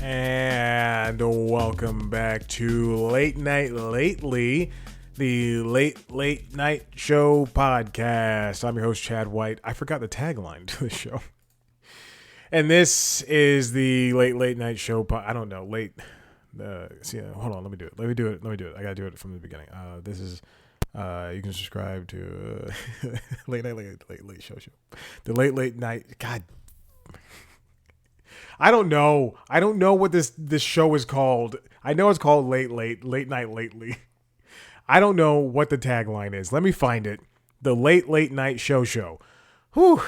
And welcome back to Late Night Lately, the late night show podcast. I'm your host, Chad White. I forgot the tagline to the show. And this is the late night show. I don't know. Hold on. Let me do it. I got to do it from the beginning. This is, you can subscribe to late show. The late night. God. I don't know what this show is called. I know it's called late night lately. I don't know what the tagline is. Let me find it. The late night show. Whew.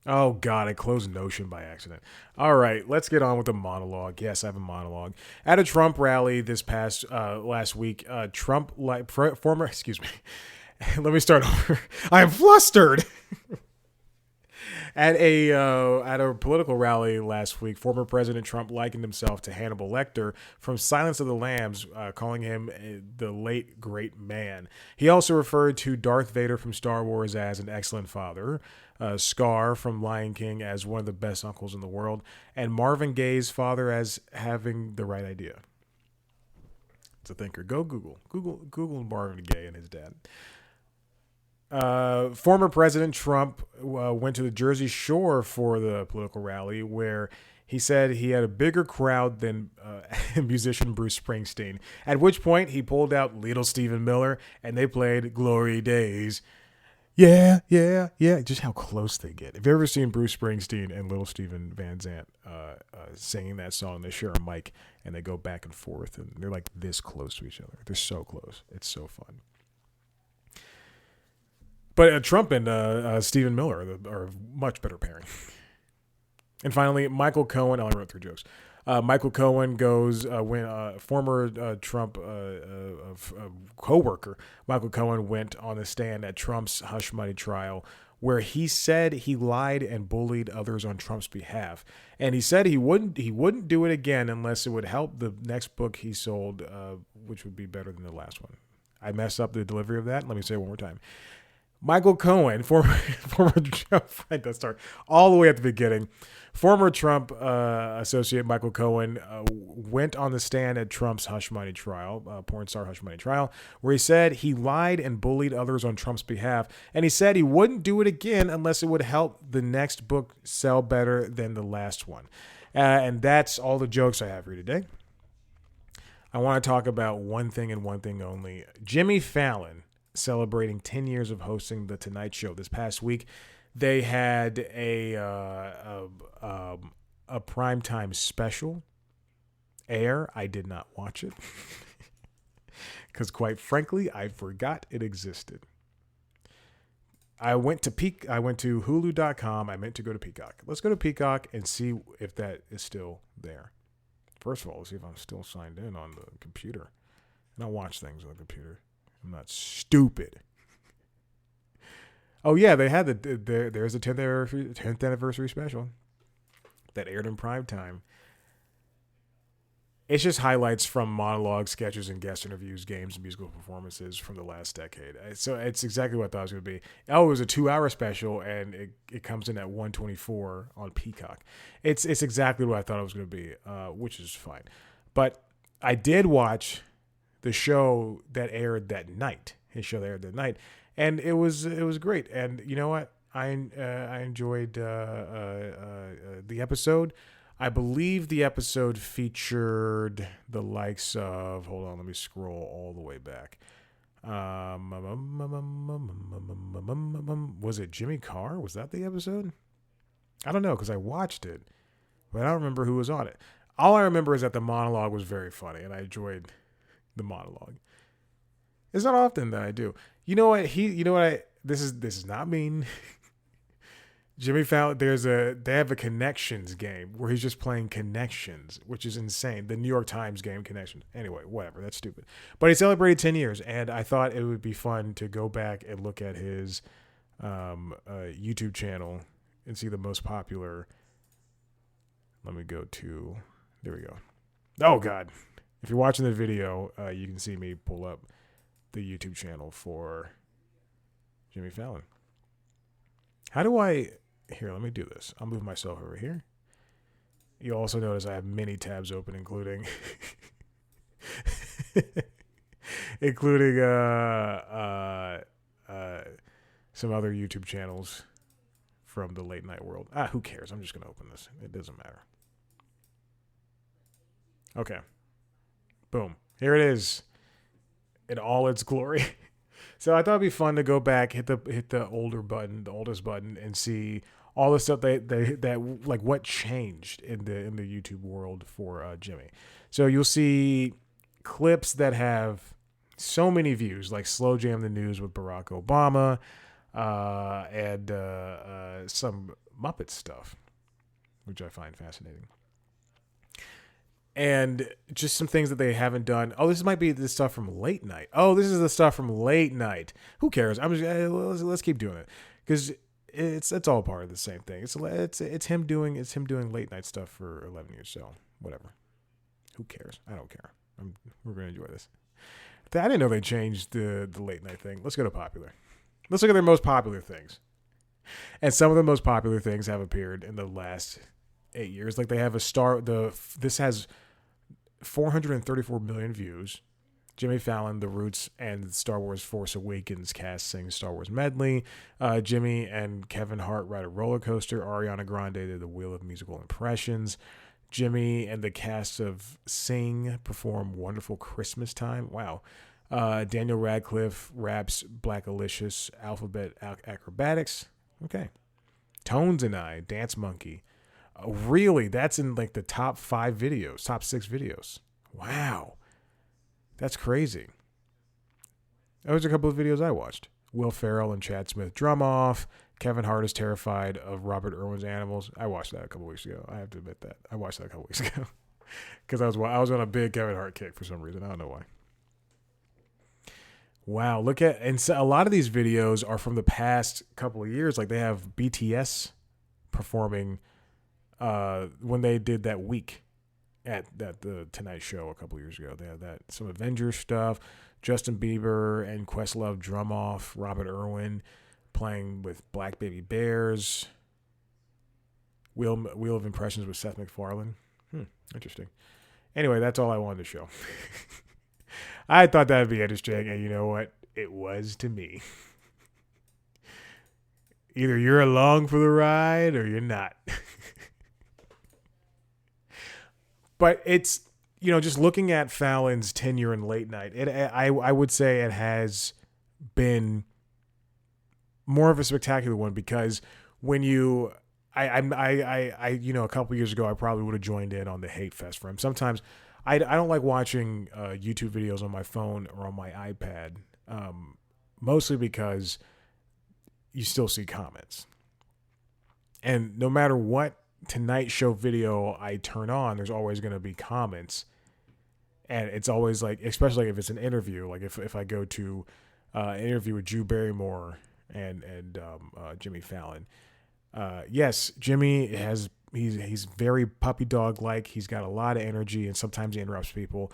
Oh God, I closed Notion by accident. All right, let's get on with the monologue. Yes, I have a monologue. At a Trump rally this past last week, former. Excuse me. Let me start over. I am flustered. At a political rally last week, former President Trump likened himself to Hannibal Lecter from Silence of the Lambs, calling him the late great man. He also referred to Darth Vader from Star Wars as an excellent father, Scar from Lion King as one of the best uncles in the world, and Marvin Gaye's father as having the right idea. It's a thinker. Go Google Marvin Gaye and his dad. Former President Trump went to the Jersey Shore for the political rally where he said he had a bigger crowd than musician Bruce Springsteen, at which point he pulled out Little Stephen Miller and they played Glory Days. Yeah. Just how close they get. Have you ever seen Bruce Springsteen and Little Stephen Van Zandt singing that song? They share a mic and they go back and forth and they're like this close to each other. They're so close. It's so fun. But Trump and Stephen Miller are a much better pairing. And finally, Michael Cohen. I wrote 3 jokes. Michael Cohen goes when former Trump co-worker Michael Cohen went on the stand at Trump's hush money trial, where he said he lied and bullied others on Trump's behalf, and he said he wouldn't do it again unless it would help the next book he sold, which would be better than the last one. I messed up the delivery of that. Let me say it one more time. Michael Cohen, former Trump, let's start all the way at the beginning. Former Trump associate Michael Cohen went on the stand at Trump's hush money trial, porn star hush money trial, where he said he lied and bullied others on Trump's behalf. And he said he wouldn't do it again unless it would help the next book sell better than the last one. And that's all the jokes I have for you today. I want to talk about one thing and one thing only. Jimmy Fallon celebrating 10 years of hosting The Tonight Show. This past week, they had a primetime special air. I did not watch it because, quite frankly, I forgot it existed. I went to Hulu.com. I meant to go to Peacock. Let's go to Peacock and see if that is still there. First of all, let's see if I'm still signed in on the computer. And I watch things on the computer. I'm not stupid. Oh yeah, they had there's a 10th anniversary special that aired in prime time. It's just highlights from monologues, sketches, and guest interviews, games, and musical performances from the last decade. So it's exactly what I thought it was going to be. Oh, it was a 2-hour special, and it comes in at $124 on Peacock. It's exactly what I thought it was going to be, which is fine. But I did watch the show that aired that night. His show that aired that night, and it was great. And you know what? I enjoyed the episode. I believe the episode featured the likes of. Hold on, let me scroll all the way back. Was it Jimmy Carr? Was that the episode? I don't know because I watched it, but I don't remember who was on it. All I remember is that the monologue was very funny, and I enjoyed the monologue. It's not often that I do. You know what? This is not mean. Jimmy Fallon, they have a connections game where he's just playing connections, which is insane. The New York Times game Connections. Anyway, whatever. That's stupid. But he celebrated 10 years, and I thought it would be fun to go back and look at his YouTube channel and see the most popular. Let me go to. There we go. Oh, God. If you're watching the video, you can see me pull up the YouTube channel for Jimmy Fallon. How do I... Here, let me do this. I'll move myself over here. You also notice I have many tabs open, including including some other YouTube channels from the late night world. Who cares? I'm just gonna open this. It doesn't matter. Okay. Boom. Here it is in all its glory. So I thought it'd be fun to go back, hit the older button, the oldest button, and see all the stuff that like what changed in the YouTube world for Jimmy. So you'll see clips that have so many views, like Slow Jam the News with Barack Obama, and some Muppet stuff, which I find fascinating. And just some things that they haven't done. Oh, this might be the stuff from late night. Oh, this is the stuff from late night. Who cares? I'm just let's keep doing it because it's all part of the same thing. It's him doing late night stuff for 11 years. So whatever. Who cares? I don't care. We're gonna enjoy this. I didn't know they changed the late night thing. Let's go to popular. Let's look at their most popular things. And some of the most popular things have appeared in the last 8 years. Like they have this has 434 million views. Jimmy Fallon, The Roots, and Star Wars Force Awakens cast sing Star Wars medley. Jimmy and Kevin Hart ride a roller coaster. Ariana Grande did the Wheel of Musical Impressions. Jimmy and the cast of Sing perform Wonderful Christmas Time. Wow. Daniel Radcliffe raps Black Alicious Alphabet Acrobatics. Okay. Tones and I, Dance Monkey. Really? That's in like the top 6 videos. Wow. That's crazy. That was a couple of videos I watched. Will Ferrell and Chad Smith drum off. Kevin Hart is terrified of Robert Irwin's animals. I watched that a couple weeks ago. I have to admit that. I watched that a couple weeks ago. Because I was on a big Kevin Hart kick for some reason. I don't know why. Wow, and so a lot of these videos are from the past couple of years. Like they have BTS performing when they did that week at the Tonight Show a couple of years ago. They had some Avengers stuff, Justin Bieber and Questlove drum off, Robert Irwin playing with Black Baby Bears, Wheel of Impressions with Seth MacFarlane. Interesting. Anyway, that's all I wanted to show. I thought that would be interesting, and you know what? It was to me. Either you're along for the ride or you're not. But it's, just looking at Fallon's tenure in late night, I would say it has been more of a spectacular one because when a couple years ago, I probably would have joined in on the hate fest for him. Sometimes I don't like watching YouTube videos on my phone or on my iPad, mostly because you still see comments. And no matter what Tonight Show video I turn on, there's always going to be comments. And it's always like, especially if it's an interview, like if I go to an interview with Drew Barrymore and Jimmy Fallon. Yes, Jimmy he's very puppy dog like. He's got a lot of energy and sometimes he interrupts people.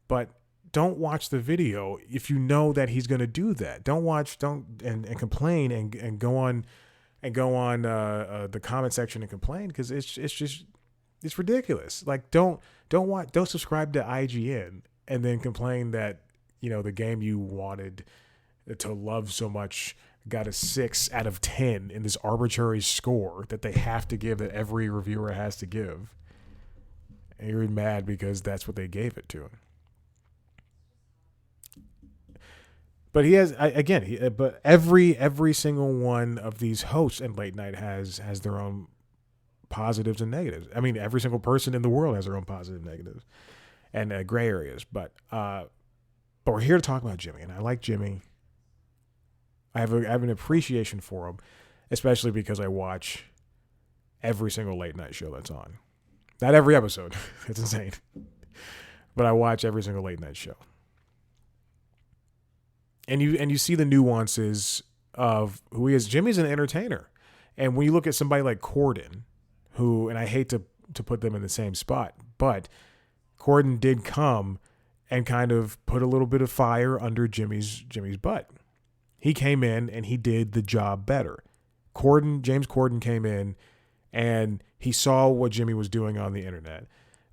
But don't watch the video if you know that he's going to do that. Don't complain and go on the comment section and complain because it's ridiculous. Like don't subscribe to IGN and then complain that the game you wanted to love so much got a 6 out of 10 in this arbitrary score that they have to give, that every reviewer has to give. And you're mad because that's what they gave it to him. But he has, but every single one of these hosts in late night has their own positives and negatives. I mean, every single person in the world has their own positive, negatives, and gray areas. But we're here to talk about Jimmy, and I like Jimmy. I have an appreciation for him, especially because I watch every single late night show that's on. Not every episode. It's insane. But I watch every single late night show. And you see the nuances of who he is. Jimmy's an entertainer. And when you look at somebody like Corden, who, and I hate to put them in the same spot, but Corden did come and kind of put a little bit of fire under Jimmy's butt. He came in and he did the job better. James Corden came in and he saw what Jimmy was doing on the internet,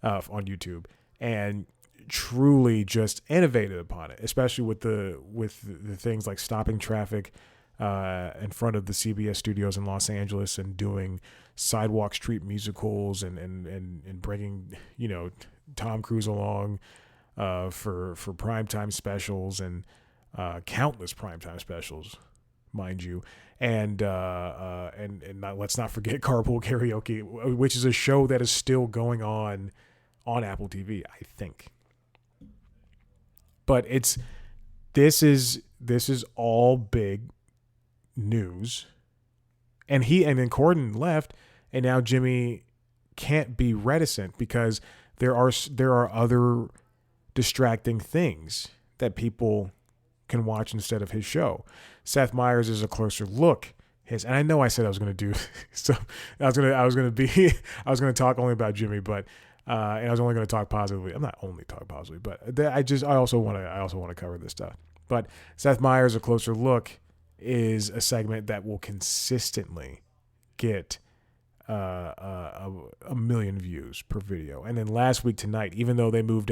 on YouTube, and truly just innovated upon it, especially with the things like stopping traffic in front of the CBS studios in Los Angeles and doing sidewalk street musicals and bringing Tom Cruise along for primetime specials and countless primetime specials, mind you, and not, let's not forget Carpool Karaoke, which is a show that is still going on Apple TV, I think. But this is all big news, and then Corden left, and now Jimmy can't be reticent because there are other distracting things that people can watch instead of his show. Seth Meyers is a closer look. And I know I said I was going to do so. I was going to talk only about Jimmy, but and I was only going to talk positively. I'm not only talking positively, but I also want to cover this stuff. But Seth Meyers, a closer look, is a segment that will consistently get a million views per video. And then last week tonight, even though they moved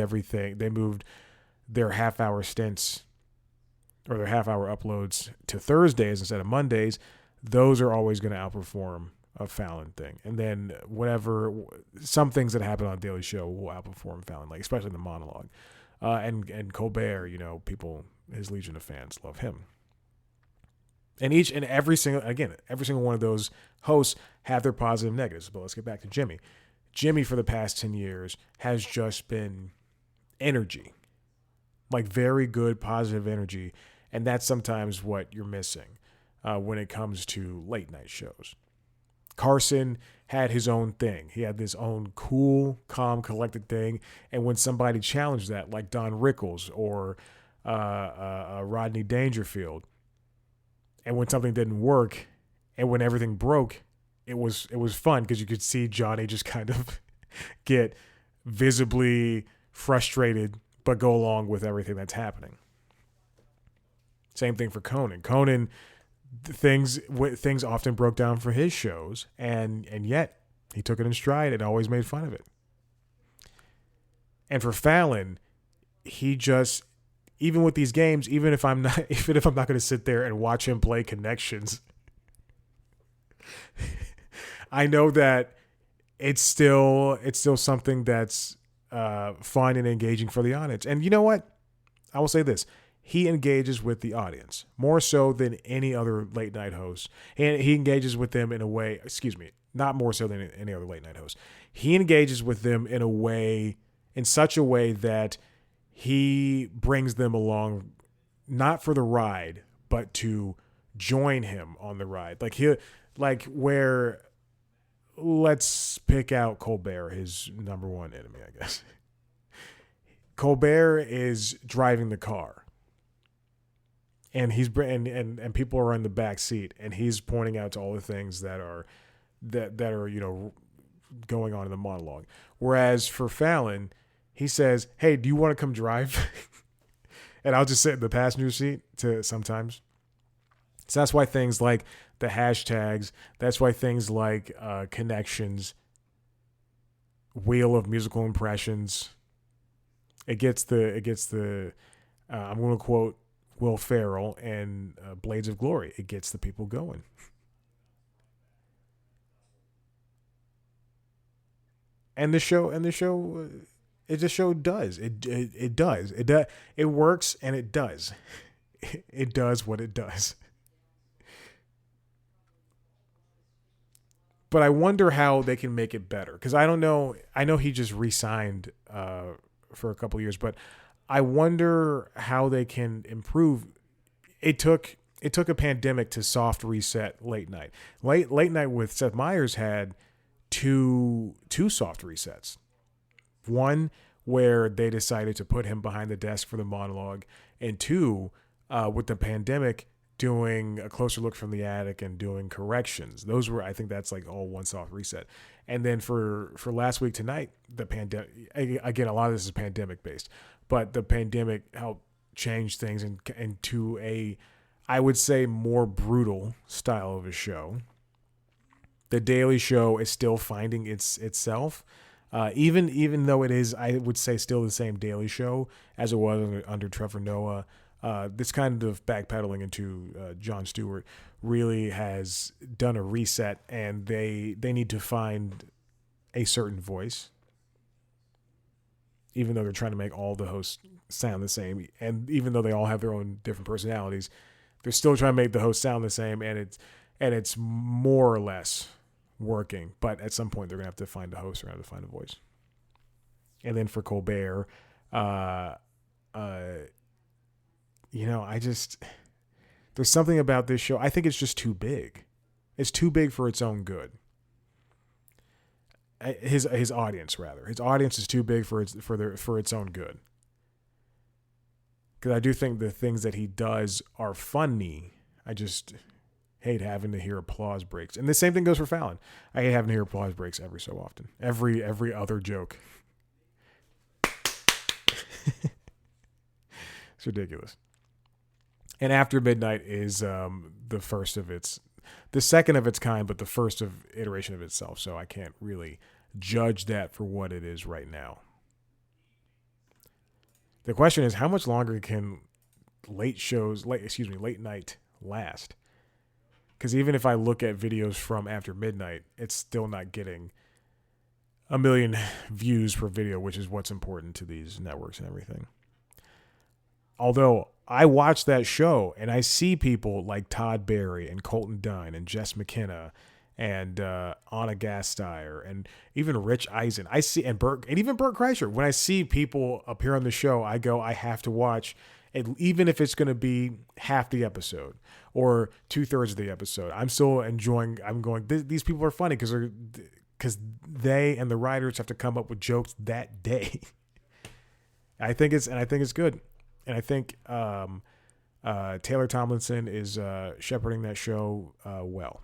their half-hour stints or their half-hour uploads to Thursdays instead of Mondays, those are always going to outperform a Fallon thing. And then some things that happen on Daily Show will outperform Fallon, like especially the monologue. And Colbert, his legion of fans love him. And every single one of those hosts have their positive and negatives. But let's get back to Jimmy. Jimmy, for the past 10 years, has just been energy, like very good, positive energy. And that's sometimes what you're missing when it comes to late night shows. Carson had his own thing. He had this own cool, calm, collected thing. And when somebody challenged that, like Don Rickles or Rodney Dangerfield, and when something didn't work, and when everything broke, it was fun because you could see Johnny just kind of get visibly frustrated, but go along with everything that's happening. Same thing for Conan. Conan, things often broke down for his shows, and yet he took it in stride and always made fun of it. And for Fallon, he just, even with these games, even if I'm not going to sit there and watch him play Connections, I know that it's still something that's fun and engaging for the audience. And you know what? I will say this. He engages with the audience more so than any other late night host. And he engages with them in a way, not more so than any other late night host. He engages with them in such a way that he brings them along, not for the ride, but to join him on the ride. Let's pick out Colbert, his number one enemy, I guess. Colbert is driving the car. And and people are in the back seat, and he's pointing out to all the things that are going on in the monologue. Whereas for Fallon, he says, "Hey, do you want to come drive?" And I'll just sit in the passenger seat sometimes. So that's why things like the hashtags, that's why things like Connections, Wheel of Musical Impressions, it gets the I'm going to quote Will Ferrell and Blades of Glory. It gets the people going. And the show does. It does. It works, and it does. It does what it does. But I wonder how they can make it better, because I don't know. I know he just re-signed for a couple of years, but I wonder how they can improve. It took a pandemic to soft reset late night. Late night with Seth Meyers had two soft resets. One where they decided to put him behind the desk for the monologue, and two, with the pandemic, doing a closer look from the attic and doing corrections. Those were, I think that's like all one soft reset. And then for last week tonight, the pandemic, again, a lot of this is pandemic based, but the pandemic helped change things into a, I would say, more brutal style of a show The Daily Show is still finding itself. Even though it is, I would say, still the same Daily Show as it was under Trevor Noah. This kind of backpedaling into Jon Stewart really has done a reset, and they need to find a certain voice, even though they're trying to make all the hosts sound the same, and even though they all have their own different personalities, they're still trying to make the hosts sound the same, and it's more or less working. But at some point, they're gonna have to find a host or have to find a voice. And then for Colbert, I just, there's something about this show. I think it's just too big. It's too big for its own good. His audience, rather. His audience is too big for its own good. Because I do think the things that he does are funny. I just hate having to hear applause breaks. And the same thing goes for Fallon. I hate having to hear applause breaks every so often. Every other joke. It's ridiculous. And After Midnight is the second of its kind, but the first of iteration of itself. So I can't really judge that for what it is right now. The question is, how much longer can late night last? Because even if I look at videos from After Midnight, it's still not getting 1 million views per video, which is what's important to these networks and everything. Although I watch that show and I see people like Todd Barry and Colton Dunn and Jess McKenna and Anna Gasteyer and even Rich Eisen. I see and even Bert Kreischer. When I see people appear on the show, I go, I have to watch it, even if it's going to be half the episode or 2/3 of the episode. I'm still enjoying. I'm going. These people are funny because they and the writers have to come up with jokes that day. I think it's good. And I think Taylor Tomlinson is shepherding that show well.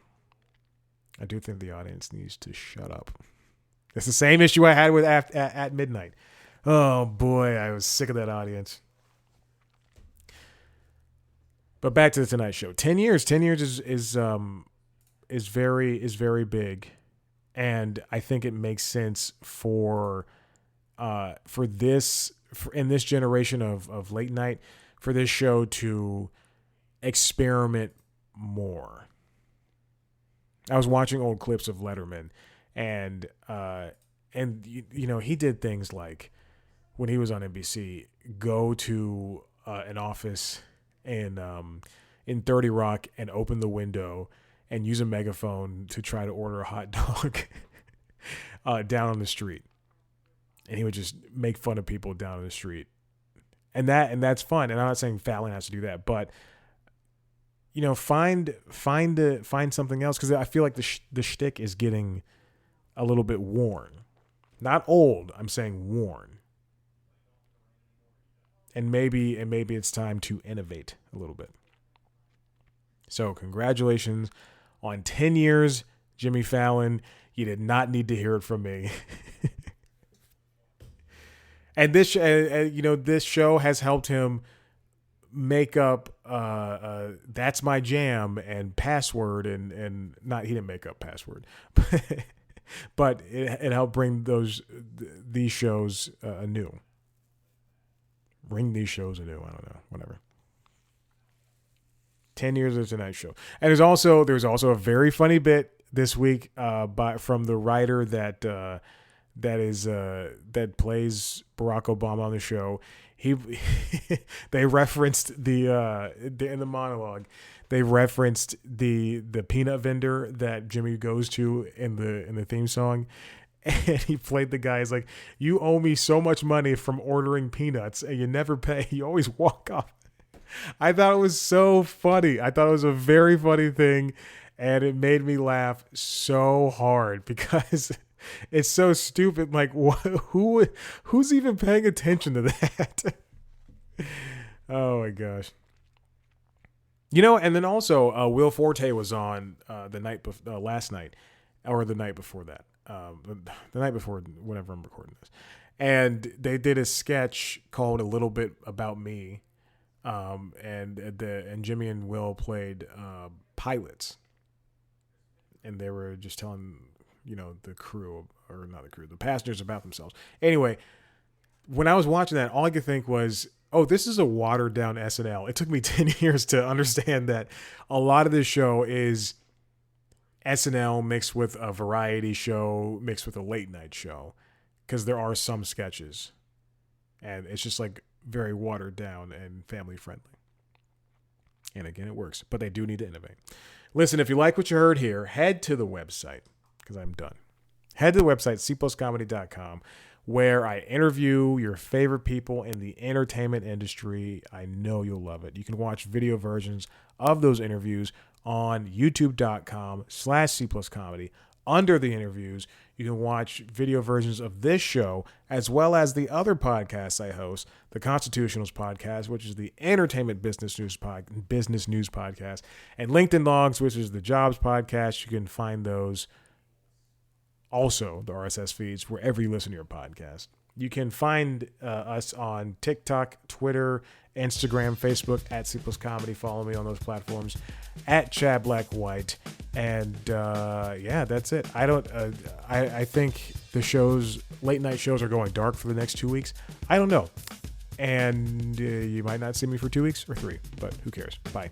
I do think the audience needs to shut up. It's the same issue I had with at Midnight. Oh boy, I was sick of that audience. But back to the Tonight Show. 10 years. 10 years is very big, and I think it makes sense for this. In this generation of late night, for this show to experiment more. I was watching old clips of Letterman, and he did things like when he was on NBC, go to an office in 30 Rock and open the window and use a megaphone to try to order a hot dog down on the street. And he would just make fun of people down on the street. And that's fun. And I'm not saying Fallon has to do that, but find something else, because I feel like the shtick is getting a little bit worn. Not old, I'm saying worn. And maybe it's time to innovate a little bit. So congratulations on 10 years, Jimmy Fallon. You did not need to hear it from me. And this show has helped him make up That's My Jam and Password and not, he didn't make up Password, but it helped bring these shows anew. Bring these shows anew. I don't know, whatever. 10 years of Tonight Show. And there's also a very funny bit this week from the writer that plays Barack Obama on the show. They referenced in the monologue. They referenced the peanut vendor that Jimmy goes to in the theme song, and he played the guy. He's like, "You owe me so much money from ordering peanuts, and you never pay. You always walk off." I thought it was so funny. I thought it was a very funny thing, and it made me laugh so hard because it's so stupid. Like, who's even paying attention to that? Oh my gosh. And then also Will Forte was on last night, or the night before that, the night before, whenever I'm recording this, and they did a sketch called "A Little Bit About Me," and Jimmy and Will played pilots. and they were just telling, the crew, or not the crew, the passengers about themselves. Anyway, when I was watching that, all I could think was, oh, this is a watered down SNL. It took me 10 years to understand that a lot of this show is SNL mixed with a variety show, mixed with a late night show, because there are some sketches, and it's just like very watered down and family friendly. And again, it works, but they do need to innovate. Listen, if you like what you heard here, head to the website, because I'm done. Head to the website, cpluscomedy.com, where I interview your favorite people in the entertainment industry. I know you'll love it. You can watch video versions of those interviews on youtube.com/cpluscomedy. Under the interviews, you can watch video versions of this show, as well as the other podcasts I host, the Constitutionals podcast, which is the entertainment business news podcast, and LinkedIn Logs, which is the jobs podcast. You can find those, also the RSS feeds, wherever you listen to your podcast. You can find us on TikTok, Twitter, Instagram, Facebook at C Plus Comedy. Follow me on those platforms at Chad Black White. And that's it. I think the late night shows are going dark for the next 2 weeks. I don't know. And you might not see me for 2 weeks or 3, but who cares? Bye.